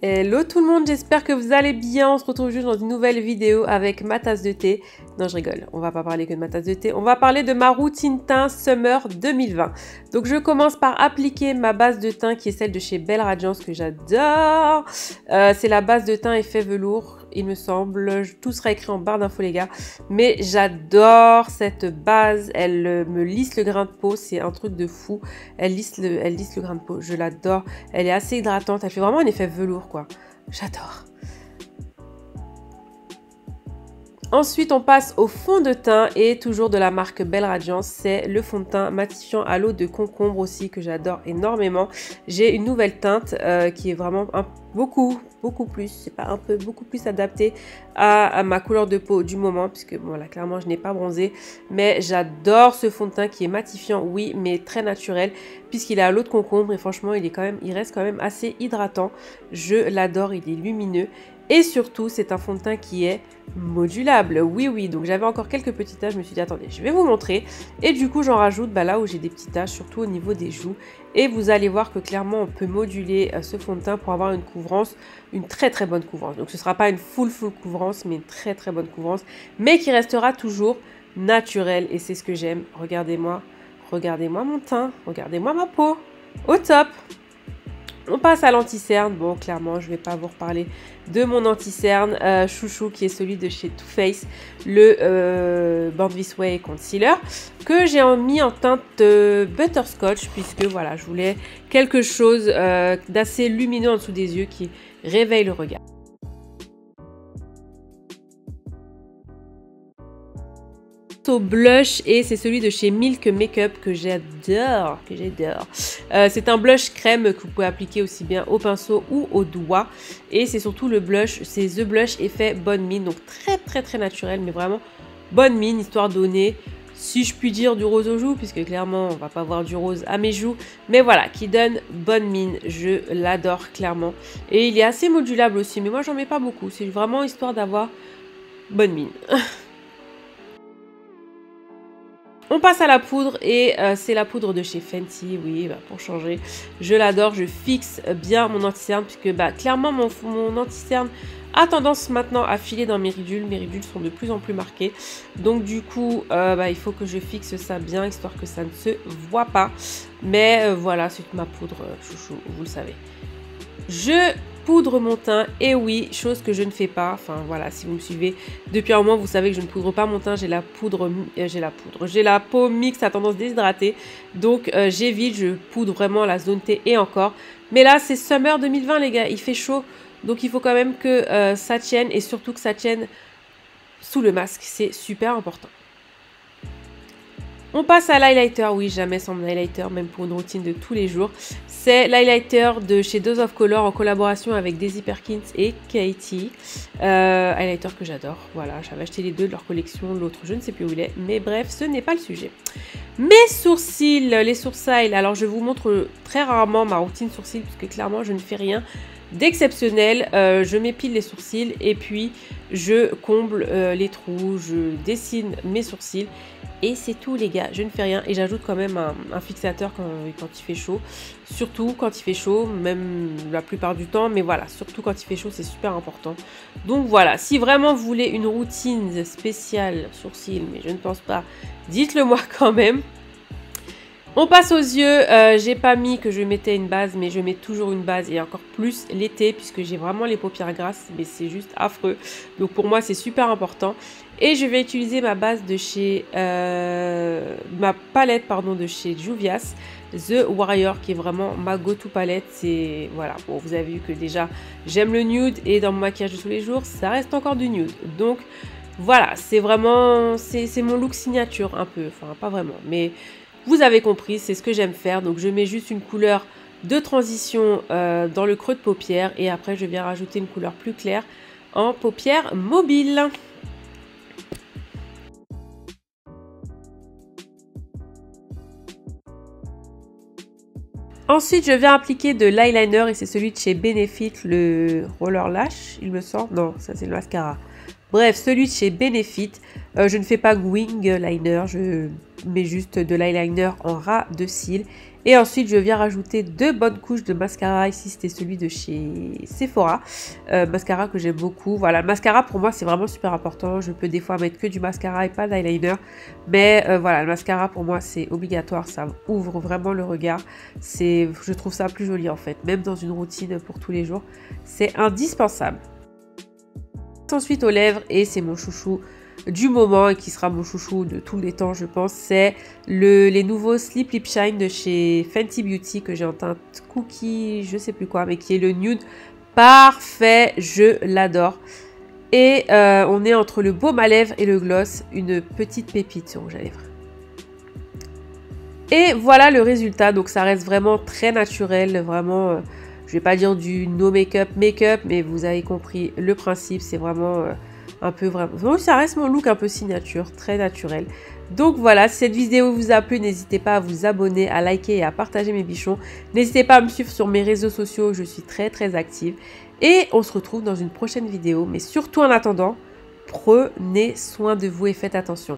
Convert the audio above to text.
Hello tout le monde, j'espère que vous allez bien. On se retrouve juste dans une nouvelle vidéo avec ma tasse de thé. Non, je rigole, on va pas parler que de ma tasse de thé. On va parler de ma routine teint Summer 2020. Donc je commence par appliquer ma base de teint qui est celle de chez Belle Radiance que j'adore. C'est la base de teint effet velours, il me semble. Tout sera écrit en barre d'infos les gars. Mais j'adore cette base, elle me lisse le grain de peau, c'est un truc de fou. Elle lisse le grain de peau, je l'adore. Elle est assez hydratante, elle fait vraiment un effet velours quoi. J'adore. Ensuite, on passe au fond de teint et toujours de la marque Belle Radiance. C'est le fond de teint matifiant à l'eau de concombre aussi que j'adore énormément. J'ai une nouvelle teinte qui est vraiment beaucoup plus, c'est pas un peu, beaucoup plus adaptée à ma couleur de peau du moment puisque bon là clairement je n'ai pas bronzé. Mais j'adore ce fond de teint qui est matifiant, oui, mais très naturel puisqu'il est à l'eau de concombre et franchement il reste quand même assez hydratant. Je l'adore, il est lumineux. Et surtout, c'est un fond de teint qui est modulable. Oui, donc j'avais encore quelques petites taches. Je me suis dit, attendez, je vais vous montrer. Et du coup, j'en rajoute là où j'ai des petites taches, surtout au niveau des joues. Et vous allez voir que clairement, on peut moduler ce fond de teint pour avoir une couvrance, une très bonne couvrance. Donc, ce ne sera pas une full couvrance, mais une très bonne couvrance. Mais qui restera toujours naturelle. Et c'est ce que j'aime. Regardez-moi mon teint. Regardez-moi ma peau. Au top! On passe à l'anti-cerne. Bon, clairement, je ne vais pas vous reparler de mon anti-cerne chouchou qui est celui de chez Too Faced, le Born This Way Concealer, que j'ai mis en teinte butterscotch puisque voilà, je voulais quelque chose d'assez lumineux en dessous des yeux qui réveille le regard. Au blush et c'est celui de chez Milk Makeup que j'adore, c'est un blush crème que vous pouvez appliquer aussi bien au pinceau ou au doigt et c'est surtout le blush, c'est The Blush effet bonne mine, donc très naturel mais vraiment bonne mine, histoire de donner, si je puis dire, du rose aux joues puisque clairement on va pas voir du rose à mes joues, mais voilà, qui donne bonne mine, je l'adore clairement et il est assez modulable aussi mais moi j'en mets pas beaucoup, c'est vraiment histoire d'avoir bonne mine. On passe à la poudre et c'est la poudre de chez Fenty, oui, pour changer. Je l'adore, je fixe bien mon anti-cerne puisque clairement mon anti-cerne a tendance maintenant à filer dans mes ridules. Mes ridules sont de plus en plus marquées. Donc du coup, il faut que je fixe ça bien histoire que ça ne se voit pas. Mais voilà, c'est ma poudre chouchou, vous le savez. Je poudre mon teint, et oui, chose que je ne fais pas, enfin voilà, si vous me suivez depuis un moment, vous savez que je ne poudre pas mon teint, j'ai la peau mixte à tendance déshydratée, donc j'évite, je poudre vraiment la zone T et encore, mais là c'est Summer 2020 les gars, il fait chaud, donc il faut quand même que ça tienne, et surtout que ça tienne sous le masque, c'est super important. On passe à l'highlighter, oui, jamais sans mon highlighter, même pour une routine de tous les jours. C'est l'highlighter de chez Dose of Color en collaboration avec Daisy Perkins et Katie. Highlighter que j'adore, voilà, j'avais acheté les deux de leur collection, l'autre je ne sais plus où il est, mais bref, ce n'est pas le sujet. Mes sourcils, les sourcils, alors je vous montre très rarement ma routine sourcils, puisque clairement je ne fais rien d'exceptionnel, je m'épile les sourcils et puis je comble les trous, je dessine mes sourcils et c'est tout les gars, je ne fais rien et j'ajoute quand même un fixateur quand il fait chaud, surtout quand il fait chaud, même la plupart du temps, mais voilà, surtout quand il fait chaud c'est super important. Donc voilà, si vraiment vous voulez une routine spéciale sourcils, mais je ne pense pas, dites-le moi quand même. On passe aux yeux, j'ai pas mis que je mettais une base, mais je mets toujours une base et encore plus l'été puisque j'ai vraiment les paupières grasses, mais c'est juste affreux. Donc pour moi c'est super important. Et je vais utiliser ma base de chez, ma palette pardon de chez Juvia's, The Warrior, qui est vraiment ma go-to palette. C'est voilà, bon vous avez vu que déjà j'aime le nude et dans mon maquillage de tous les jours ça reste encore du nude. Donc voilà, c'est vraiment, c'est mon look signature un peu, enfin pas vraiment, mais vous avez compris, c'est ce que j'aime faire. Donc je mets juste une couleur de transition dans le creux de paupière et après je viens rajouter une couleur plus claire en paupière mobile. Ensuite, je viens appliquer de l'eyeliner et c'est celui de chez Benefit, le Roller Lash, il me semble. Non, ça c'est le mascara. Bref, celui de chez Benefit. Je ne fais pas wing liner, je mets juste de l'eyeliner en ras de cils Et ensuite, je viens rajouter 2 bonnes couches de mascara. Ici, c'était celui de chez Sephora. Mascara que j'aime beaucoup. Voilà, le mascara pour moi, c'est vraiment super important. Je peux des fois mettre que du mascara et pas d'eyeliner. Mais voilà, le mascara pour moi, c'est obligatoire. Ça ouvre vraiment le regard. Je trouve ça plus joli en fait. Même dans une routine pour tous les jours, c'est indispensable. Ensuite aux lèvres, et c'est mon chouchou du moment et qui sera mon chouchou de tous les temps je pense, c'est les nouveaux Sleep Lip Shine de chez Fenty Beauty que j'ai en teinte cookie, je sais plus quoi, mais qui est le nude parfait, je l'adore. Et on est entre le baume à lèvres et le gloss, une petite pépite sur rouge à lèvres. Et voilà le résultat, donc ça reste vraiment très naturel, vraiment, je vais pas dire du no make-up, mais vous avez compris le principe, c'est vraiment un peu vraiment, ça reste mon look un peu signature, très naturel. Donc voilà, si cette vidéo vous a plu, n'hésitez pas à vous abonner, à liker et à partager mes bichons. N'hésitez pas à me suivre sur mes réseaux sociaux, je suis très active. Et on se retrouve dans une prochaine vidéo, mais surtout en attendant, prenez soin de vous et faites attention.